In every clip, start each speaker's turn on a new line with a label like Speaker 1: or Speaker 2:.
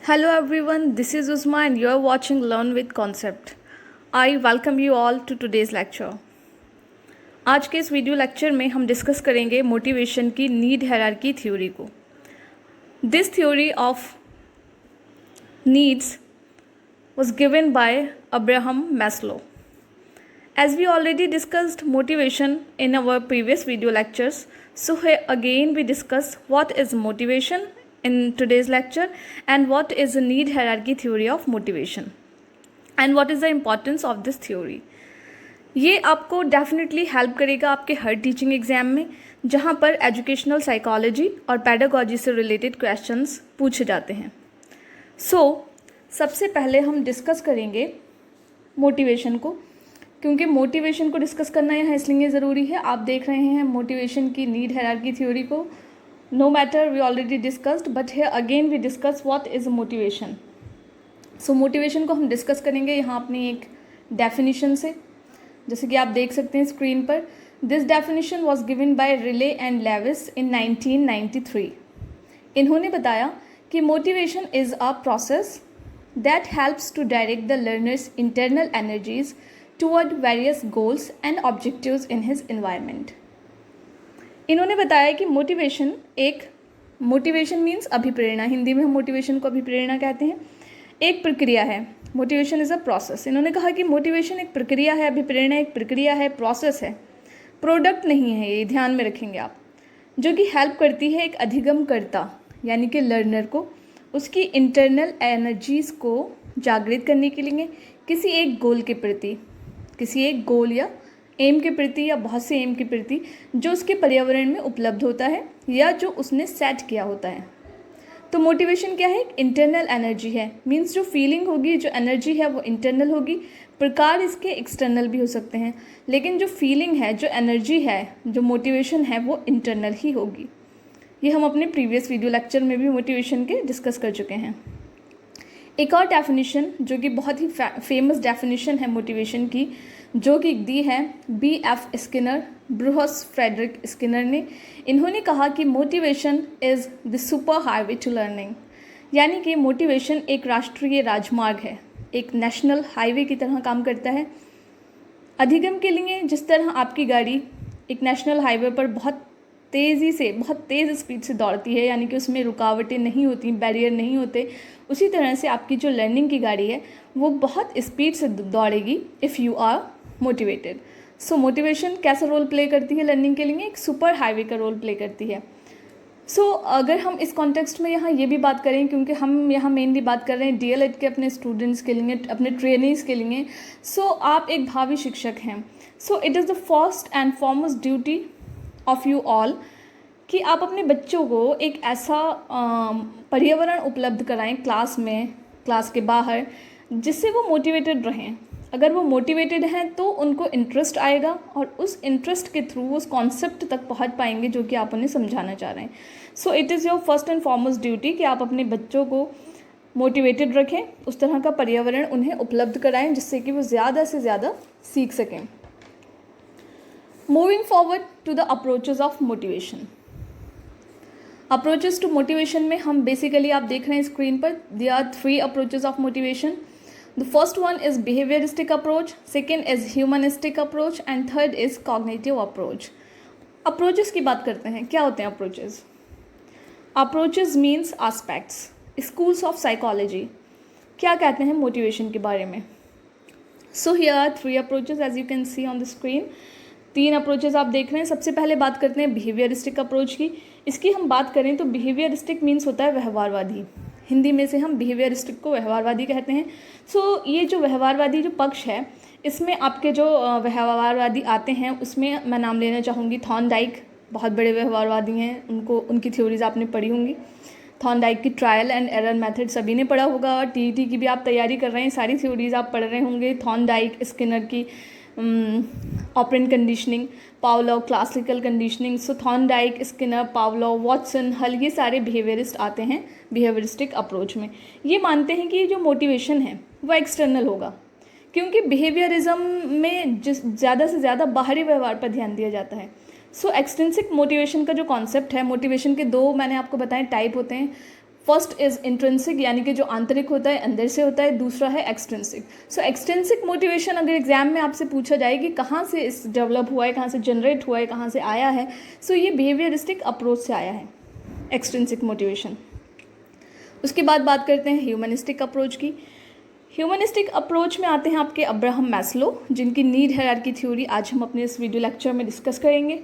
Speaker 1: Hello everyone, this is Uzma and you are watching Learn with Concept. I welcome you all to today's lecture. आज के इस video lecture में हम discuss करेंगे motivation की need hierarchy theory को. This theory of needs was given by Abraham Maslow. As we already discussed motivation in our previous video lectures, so here again we discuss what is motivation in today's lecture and what is the need hierarchy theory of motivation and what is the importance of this theory. ये आपको definitely help करेगा आपके हर teaching exam में जहाँ पर educational psychology और pedagogy से related questions पूछे जाते हैं. सबसे पहले हम डिस्कस करेंगे मोटिवेशन को, क्योंकि मोटिवेशन को डिस्कस करना यहाँ इसलिए ज़रूरी है. आप देख रहे हैं मोटिवेशन की नीड हायरार्की थ्योरी को. No matter we already discussed but here again we discuss what is motivation. So motivation को हम डिस्कस करेंगे यहाँ अपनी एक डेफिनेशन से, जैसे कि आप देख सकते हैं स्क्रीन पर. This definition was given by Riley and Lewis in 1993. इन्होंने बताया कि motivation is a process that helps to direct the learner's internal energies toward various goals and objectives in his environment. इन्होंने बताया कि मोटिवेशन मीन्स अभिप्रेरणा. हिंदी में हम motivation को अभिप्रेरणा कहते हैं. एक प्रक्रिया है. Motivation is a process. इन्होंने कहा कि मोटिवेशन एक प्रक्रिया है, अभिप्रेरणा एक प्रक्रिया है, प्रोसेस है, प्रोडक्ट नहीं है. ये ध्यान में रखेंगे आप, जो कि हेल्प करती है एक अधिगमकर्ता यानी कि लर्नर को उसकी इंटरनल एनर्जीज़ को जागृत करने के लिए किसी एक गोल के प्रति, किसी एक गोल या एम के प्रति या बहुत से एम के प्रति जो उसके पर्यावरण में उपलब्ध होता है या जो उसने सेट किया होता है. तो मोटिवेशन क्या है? एक इंटरनल एनर्जी है. मीन्स जो फीलिंग होगी, जो एनर्जी है वो इंटरनल होगी. प्रकार इसके एक्सटर्नल भी हो सकते हैं, लेकिन जो फीलिंग है, जो एनर्जी है, जो मोटिवेशन है वो इंटरनल ही होगी. ये हम अपने प्रीवियस वीडियो लेक्चर में भी मोटिवेशन के डिस्कस कर चुके हैं. एक और डेफिनेशन जो कि बहुत ही फेमस डेफिनेशन है मोटिवेशन की, जो कि दी है B.F. Skinner, Bruce Frederick Skinner ने. इन्होंने कहा कि motivation is the super highway to learning. यानी कि मोटिवेशन एक राष्ट्रीय राजमार्ग है, एक नेशनल हाईवे की तरह काम करता है. अधिगम के लिए जिस तरह आपकी गाड़ी एक नेशनल हाईवे पर बहुत तेज़ स्पीड से दौड़ती है, यानी कि उसमें रुकावटें नहीं होती, बैरियर नहीं होते, उसी तरह से आपकी जो लर्निंग की गाड़ी है वो बहुत स्पीड से दौड़ेगी if you are motivated. So motivation कैसा रोल प्ले करती है लर्निंग के लिए? एक सुपर हाईवे का रोल प्ले करती है. अगर हम इस कॉन्टेक्स्ट में यहाँ ये भी बात करें, क्योंकि हम यहाँ मेनली बात कर रहे हैं DLED के अपने स्टूडेंट्स के लिए, अपने ट्रेनीज़ के लिए. आप एक भावी शिक्षक हैं. It is the first and foremost duty of you all कि आप अपने बच्चों को एक ऐसा पर्यावरण उपलब्ध कराएं क्लास में, क्लास के बाहर, जिससे वो मोटिवेटेड रहें. अगर वो मोटिवेटेड हैं तो उनको इंटरेस्ट आएगा और उस इंटरेस्ट के थ्रू उस कॉन्सेप्ट तक पहुंच पाएंगे जो कि आप उन्हें समझाना चाह रहे हैं. It is your first and foremost duty कि आप अपने बच्चों को मोटिवेटेड रखें, उस तरह का पर्यावरण उन्हें उपलब्ध कराएं जिससे कि वो ज़्यादा से ज़्यादा सीख सकें. Moving forward to the approaches of motivation. Approaches to motivation में हम basically आप देख रहे हैं स्क्रीन पर, there are 3 approaches of motivation. The first one is behavioristic approach, second is humanistic approach and third is cognitive approach. Approaches की बात करते हैं. क्या होते हैं approaches? Approaches means aspects. Schools of psychology क्या कहते हैं motivation के बारे में? Here are 3 approaches as you can see on the screen. 3 approaches आप देख रहे हैं. सबसे पहले बात करते हैं बिहेवियरिस्टिक अप्रोच की. इसकी हम बात करें तो बिहेवियरिस्टिक मीन्स होता है व्यवहारवादी. हिंदी में से हम बिहेवियरिस्टिक को व्यवहारवादी कहते हैं. ये जो व्यवहारवादी जो पक्ष है, इसमें आपके जो व्यवहारवादी आते हैं उसमें मैं नाम लेना चाहूँगी थॉर्नडाइक. बहुत बड़े व्यवहारवादी हैं, उनकी थ्योरीज आपने पढ़ी होंगी. थॉर्नडाइक की ट्रायल एंड एरर मेथड सभी ने पढ़ा होगा. TET की भी आप तैयारी कर रहे हैं, सारी थ्योरीज आप पढ़ रहे होंगे. थॉर्नडाइक, स्किनर की operant conditioning, Pavlov classical conditioning. Thorndike, Skinner, Pavlov, Watson, हल, ये सारे बिहेवियरिस्ट आते हैं बिहेवियरिस्टिक अप्रोच में. ये मानते हैं कि जो मोटिवेशन है वो एक्सटर्नल होगा, क्योंकि बिहेवियरिज्म में ज़्यादा से ज़्यादा बाहरी व्यवहार पर ध्यान दिया जाता है. एक्सट्रिंसिक मोटिवेशन का जो कॉन्सेप्ट है, मोटिवेशन के 2 मैंने आपको बताए टाइप होते हैं. फर्स्ट इज इंट्रिंसिक, यानी कि जो आंतरिक होता है, अंदर से होता है। दूसरा है एक्सट्रिंसिक। सो एक्सट्रिंसिक मोटिवेशन अगर एग्जाम में आपसे पूछा जाए कि कहाँ से इस डेवलप हुआ है, कहाँ से जनरेट हुआ है, कहाँ से आया है, सो ये बिहेवियरिस्टिक अप्रोच से आया है एक्सट्रिंसिक मोटिवेशन। उसके बाद बात करते हैं ह्यूमनिस्टिक अप्रोच की। ह्यूमनिस्टिक अप्रोच में आते हैं आपके अब्राहम मैस्लो, जिनकी नीड हायरार्की थ्योरी आज हम अपने इस वीडियो लेक्चर में डिस्कस करेंगे।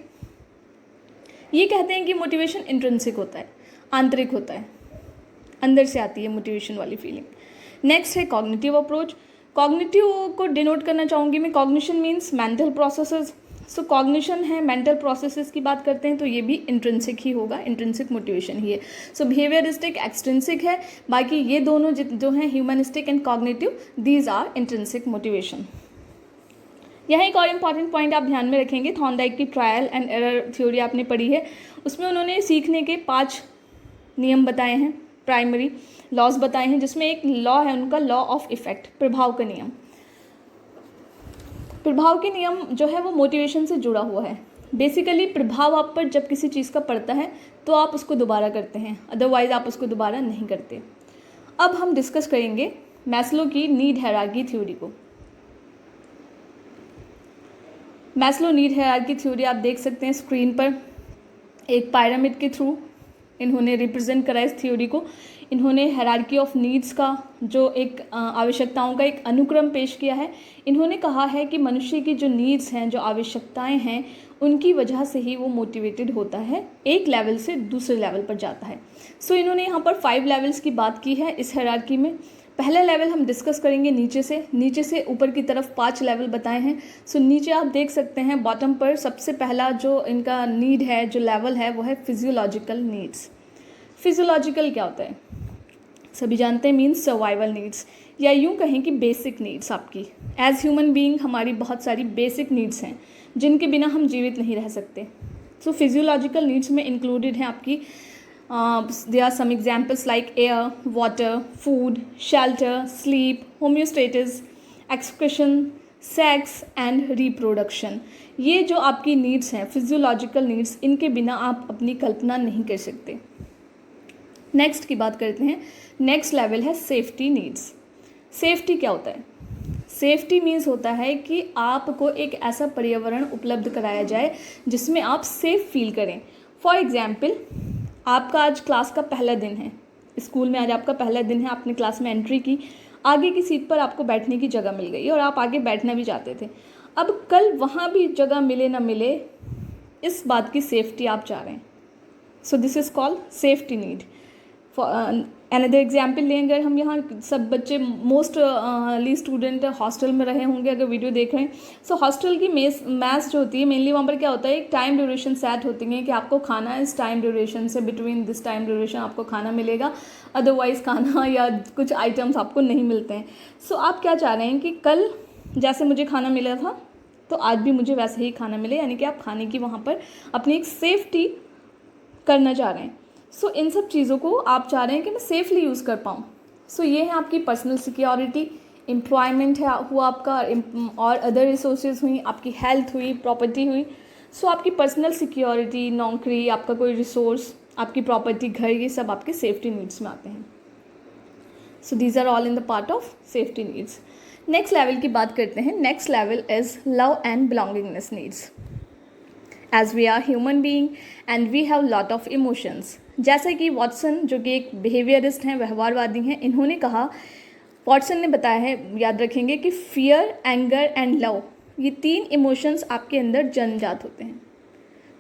Speaker 1: ये कहते हैं कि मोटिवेशन इंट्रिंसिक होता है, आंतरिक होता है, अंदर से आती है मोटिवेशन वाली फीलिंग। नेक्स्ट है कॉग्निटिव अप्रोच। कॉग्निटिव को डिनोट करना चाहूँगी मैं, कॉग्निशन मीन्स मेंटल प्रोसेसेस। सो कॉग्निशन है, मेंटल प्रोसेसेस की बात करते हैं तो ये भी इंट्रिंसिक ही होगा, इंट्रिंसिक मोटिवेशन ही है। सो बिहेवियरिस्टिक एक्सट्रिंसिक है, बाकी ये दोनों जो हैं humanistic and cognitive, these are intrinsic motivation. यहाँ एक और इम्पॉर्टेंट पॉइंट आप ध्यान में रखेंगे, थॉर्नडाइक की ट्रायल एंड एरर थ्योरी आपने पढ़ी है, उसमें उन्होंने सीखने के 5 नियम बताए हैं, प्राइमरी लॉज बताए हैं, जिसमें एक लॉ है उनका लॉ ऑफ इफेक्ट, प्रभाव का नियम। प्रभाव के नियम जो है वो मोटिवेशन से जुड़ा हुआ है। बेसिकली प्रभाव आप पर जब किसी चीज़ का पड़ता है तो आप उसको दोबारा करते हैं, अदरवाइज आप उसको दोबारा नहीं करते। अब हम डिस्कस करेंगे मैस्लो की नीड हायरार्की थ्योरी को। मैस्लो नीड हायरार्की थ्योरी आप देख सकते हैं स्क्रीन पर, एक पिरामिड के थ्रू इन्होंने रिप्रेजेंट करा इस थ्योरी को। इन्होंने हायरार्की ऑफ नीड्स का जो एक आवश्यकताओं का एक अनुक्रम पेश किया है। इन्होंने कहा है कि मनुष्य की जो नीड्स हैं, जो आवश्यकताएं हैं, उनकी वजह से ही वो मोटिवेटेड होता है, एक लेवल से दूसरे लेवल पर जाता है। सो इन्होंने यहाँ पर 5 लेवल्स की बात की है इस हायरार्की में। पहला लेवल हम डिस्कस करेंगे नीचे से ऊपर की तरफ 5 लेवल बताए हैं। सो नीचे आप देख सकते हैं बॉटम पर सबसे पहला जो इनका नीड है, जो लेवल है, वो है फिजियोलॉजिकल नीड्स। फिजियोलॉजिकल क्या होता है सभी जानते हैं, मीन्स सर्वाइवल नीड्स, या यूँ कहें कि बेसिक नीड्स। आपकी एज ह्यूमन बीइंग हमारी बहुत सारी बेसिक नीड्स हैं जिनके बिना हम जीवित नहीं रह सकते। सो फिजियोलॉजिकल नीड्स में इंक्लूडेड हैं आपकी there are some examples like air, water, food, shelter, sleep, homeostasis, excretion, sex and reproduction। ये जो आपकी नीड्स हैं, फिजियोलॉजिकल नीड्स, इनके बिना आप अपनी कल्पना नहीं कर सकते। नेक्स्ट की बात करते हैं, नेक्स्ट लेवल है सेफ्टी नीड्स। सेफ्टी क्या होता है? सेफ्टी मीन्स होता है कि आपको एक ऐसा पर्यावरण उपलब्ध कराया जाए जिसमें आप सेफ फील करें। फॉर एग्जाम्पल, आपका आज क्लास का पहला दिन है, स्कूल में आज आपका पहला दिन है, आपने क्लास में एंट्री की, आगे की सीट पर आपको बैठने की जगह मिल गई और आप आगे बैठना भी चाहते थे। अब कल वहाँ भी जगह मिले ना मिले, इस बात की सेफ्टी आप चाह रहे हैं। सो this is called safety need. Another example लें, अगर हम यहाँ सब बच्चे मोस्टली स्टूडेंट हॉस्टल में रहे होंगे अगर वीडियो देख रहे हैं। सो हॉस्टल की मैथ्स जो होती है मेनली वहाँ पर क्या होता है, एक टाइम ड्यूरेशन सेट होती है कि आपको खाना इस टाइम ड्यूरेशन से, बिटवीन दिस टाइम ड्यूरेशन आपको खाना मिलेगा, अदरवाइज़ खाना या कुछ आइटम्स आपको नहीं मिलते हैं। सो आप क्या चाह रहे हैं कि कल जैसे मुझे खाना मिला था तो आज भी मुझे वैसे ही खाना मिले, यानी कि आप खाने की वहाँ पर अपनी एक सेफ्टी करना चाह रहे हैं। सो इन सब चीज़ों को आप चाह रहे हैं कि मैं सेफली यूज़ कर पाऊँ। सो ये है आपकी पर्सनल सिक्योरिटी, एम्प्लॉयमेंट है हुआ आपका, और अदर रिसोर्सेज हुई, आपकी हेल्थ हुई, प्रॉपर्टी हुई। सो आपकी पर्सनल सिक्योरिटी, नौकरी, आपका कोई रिसोर्स, आपकी प्रॉपर्टी, घर, ये सब आपके सेफ्टी नीड्स में आते हैं। So these are all in the part of safety needs. Next level की बात करते हैं। Next level is love and belongingness needs. As we are human being and we have lot of emotions. जैसा कि Watson, जो कि एक behaviourist हैं, व्यवहारवादी हैं, इन्होंने कहा, वॉटसन ने बताया है, याद रखेंगे, कि फियर, एंगर एंड लव, ये 3 इमोशंस आपके अंदर जन्मजात होते हैं।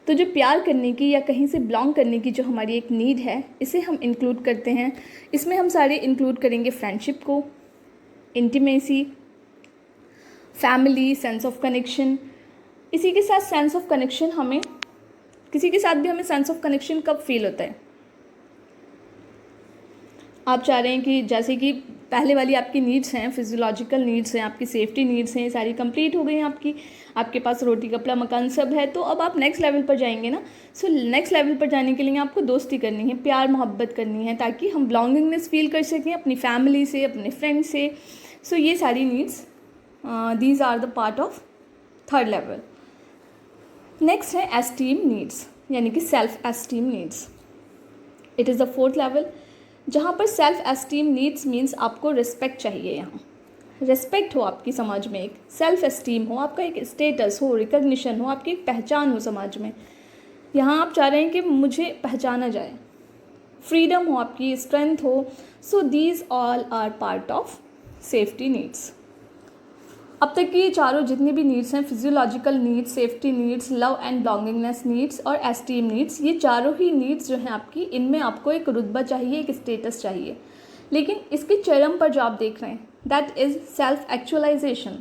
Speaker 1: तो जो प्यार करने की या कहीं से बिलोंग करने की जो हमारी एक नीड है, इसे हम इंक्लूड करते हैं। इसमें हम सारे इंक्लूड करेंगे फ्रेंडशिप को, intimacy, family, sense of connection. इसी के साथ सेंस ऑफ कनेक्शन, हमें किसी के साथ भी हमें सेंस ऑफ कनेक्शन कब फील होता है? आप चाह रहे हैं कि जैसे कि पहले वाली आपकी नीड्स हैं, फिजियोलॉजिकल नीड्स हैं, आपकी सेफ्टी नीड्स हैं, सारी कंप्लीट हो गई हैं आपकी, आपके पास रोटी कपड़ा मकान सब है, तो अब आप नेक्स्ट लेवल पर जाएंगे ना। सो नेक्स्ट लेवल पर जाने के लिए आपको दोस्ती करनी है, प्यार मोहब्बत करनी है, ताकि हम बिलोंगिंगनेस फील कर सकें अपनी फैमिली से, अपने फ्रेंड से। सो ये सारी needs, these are the part of third level. Next है एस्टीम नीड्स, यानी कि self esteem needs. It is the fourth level. जहाँ पर सेल्फ एस्टीम नीड्स मीन्स आपको रिस्पेक्ट चाहिए, यहाँ रिस्पेक्ट हो आपकी समाज में, एक सेल्फ एस्टीम हो, आपका एक स्टेटस हो, रिकग्निशन हो, आपकी एक पहचान हो समाज में। यहाँ आप चाह रहे हैं कि मुझे पहचाना जाए, फ्रीडम हो आपकी, स्ट्रेंथ हो। So these all are part of safety needs. अब तक की ये चारों जितनी भी नीड्स हैं, physiological needs, safety needs, love and belongingness needs और एस्टीम नीड्स, ये चारों ही नीड्स जो हैं आपकी, इनमें आपको एक रुतबा चाहिए, एक स्टेटस चाहिए। लेकिन इसके चरम पर जो आप देख रहे हैं, दैट इज़ सेल्फ एक्चुअलाइजेशन।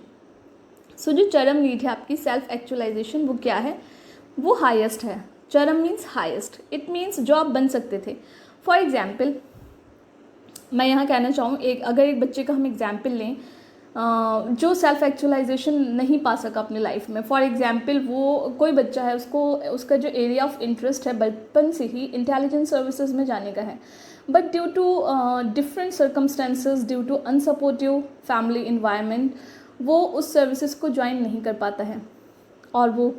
Speaker 1: सो जो चरम नीड है आपकी सेल्फ एक्चुअलाइजेशन, वो क्या है? वो हाईएस्ट है। चरम मीन्स हाईएस्ट, इट मीन्स जो आप बन सकते थे। फॉर एग्जाम्पल मैं यहाँ कहना चाहूँ, अगर एक बच्चे का हम एग्जाम्पल लें जो सेल्फ एक्चुअलाइजेशन नहीं पा सका अपने लाइफ में। फॉर एग्जाम्पल वो कोई बच्चा है, उसका जो एरिया ऑफ इंटरेस्ट है बचपन से ही इंटेलिजेंस सर्विसेज में जाने का है, but due to different circumstances, due to unsupportive family environment, वो उस सर्विसेज को ज्वाइन नहीं कर पाता है और वो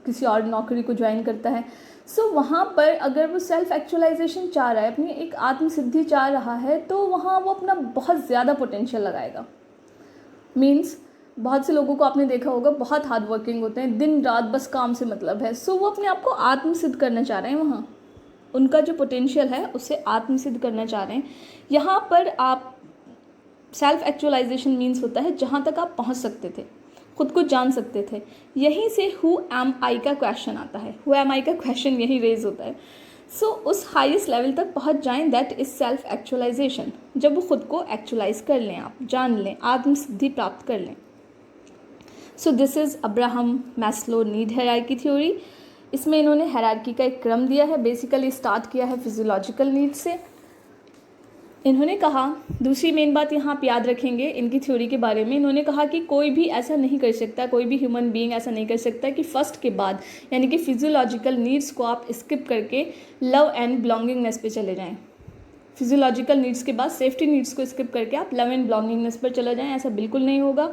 Speaker 1: किसी और नौकरी को ज्वाइन करता है। सो वहाँ पर अगर वो सेल्फ एक्चुअलाइजेशन चाह रहा है, अपनी एक आत्मसिद्धि चाह रहा है, तो वहाँ वो अपना बहुत ज़्यादा पोटेंशियल लगाएगा। मीन्स बहुत से लोगों को आपने देखा होगा, बहुत हार्ड वर्किंग होते हैं, दिन रात बस काम से मतलब है। सो वो अपने आप को आत्मसिद्ध करना चाह रहे हैं, वहाँ उनका जो पोटेंशियल है उसे आत्मसिद्ध करना चाह रहे हैं। यहाँ पर आप सेल्फ एक्चुअलाइजेशन मीन्स होता है जहाँ तक आप पहुँच सकते थे, खुद को जान सकते थे। यहीं से हु एम आई का क्वेश्चन आता है, हु एम आई का क्वेश्चन यही रेज होता है। सो उस हाईएस्ट लेवल तक पहुंच जाएं, दैट इज सेल्फ एक्चुअलाइजेशन। जब वो खुद को एक्चुअलाइज कर लें, आप जान लें, आत्मसिद्धि प्राप्त कर लें। सो this is Abraham Maslow need hierarchy theory. इसमें इन्होंने हायरार्की का एक क्रम दिया है, बेसिकली स्टार्ट किया है फिजियोलॉजिकल नीड से। इन्होंने कहा, दूसरी मेन बात यहाँ आप याद रखेंगे इनकी थ्योरी के बारे में, इन्होंने कहा कि कोई भी ऐसा नहीं कर सकता, कोई भी ह्यूमन बीइंग ऐसा नहीं कर सकता कि फर्स्ट के बाद यानी कि फिजियोलॉजिकल नीड्स को आप स्किप करके लव एंड बिलोंगिंगनेस पे चले जाएं। फिजियोलॉजिकल नीड्स के बाद सेफ्टी नीड्स को स्किप करके आप लव एंड बिलोंगिंगनेस पर चले जाएं, ऐसा बिल्कुल नहीं होगा।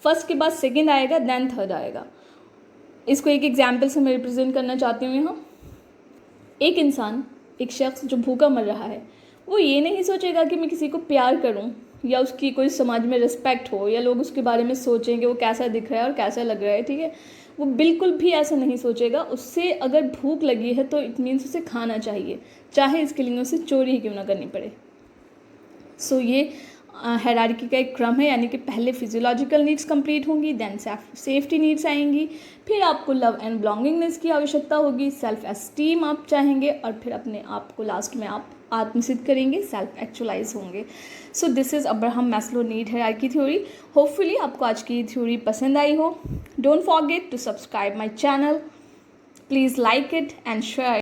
Speaker 1: फर्स्ट के बाद सेकेंड आएगा, देन थर्ड आएगा। इसको एक एग्जाम्पल से मैं रिप्रेजेंट करना चाहती हूँ यहाँ। एक इंसान, एक शख्स जो भूखा मर रहा है, वो ये नहीं सोचेगा कि मैं किसी को प्यार करूं या उसकी कोई समाज में रिस्पेक्ट हो या लोग उसके बारे में सोचें कि वो कैसा दिख रहा है और कैसा लग रहा है, ठीक है। वो बिल्कुल भी ऐसा नहीं सोचेगा। उससे अगर भूख लगी है तो इट मीन्स उसे खाना चाहिए, चाहे इसके लिए उसे चोरी ही क्यों ना करनी पड़े। सो ये हायरार्की का एक क्रम है, यानी कि पहले फिजियोलॉजिकल नीड्स कंप्लीट होंगी, देन सेफ्टी नीड्स आएंगी, फिर आपको लव एंड बिलोंगिंगनेस की आवश्यकता होगी, सेल्फ एस्टीम आप चाहेंगे, और फिर अपने आप को लास्ट में आप आत्मसिद्ध करेंगे, सेल्फ एक्चुअलाइज होंगे। So this is Abraham Maslow need hierarchy theory. Hopefully आपको आज की थ्योरी पसंद आई हो। Don't forget to subscribe my channel, please like it and share.